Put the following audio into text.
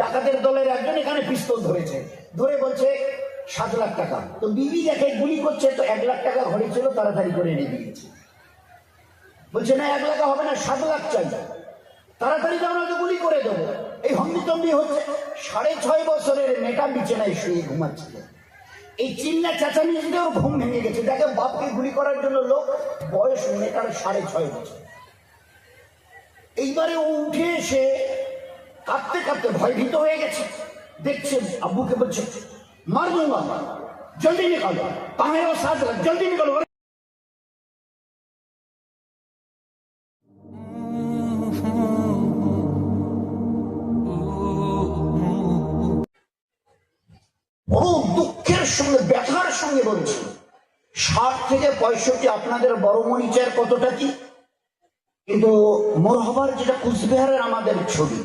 ডাকাতের দলের একজন এখানে পিস্তল ধরেছে, ধরে বলছে 7 লাখ টাকা। তো বিবি দেখে গুলি করছে, তো 1 লাখ টাকা ঘরে ছিল, তাড়াতাড়ি করে এনে দিয়েছে। বলছে না 1 লাখ হবে না, 7 লাখ চাই, তাড়াতাড়ি আমরা তো গুলি করে দেবো। এই হম্বিতম্বি হচ্ছে। 6.5 বছরের মেয়েটা বিছানায় শুয়ে ঘুমাচ্ছিল। এই চিল্লা চেঁচামেচিতে ওর ঘুম ভেঙে গেছে। দেখে বাপকে গুলি করার জন্য লোক, বয়স মেয়েটার 6.5 বছর। এইবারে ও উঠে এসে কাঁদতে কাঁদতে ভয়ভীত হয়ে গেছে। দেখছে আব্বুকে বলছে মার दूंगा, जल्दी निकालो, कहाँ है वो 7 लाख, जल्दी निकालो। বড় দুঃখের সঙ্গে ব্যথার সঙ্গে বলছি, 60 থেকে 65 আপনাদের বড় মরিচের কতটা কি, কিন্তু মোরহবার যেটা কুচবিহারের আমাদের ছবি,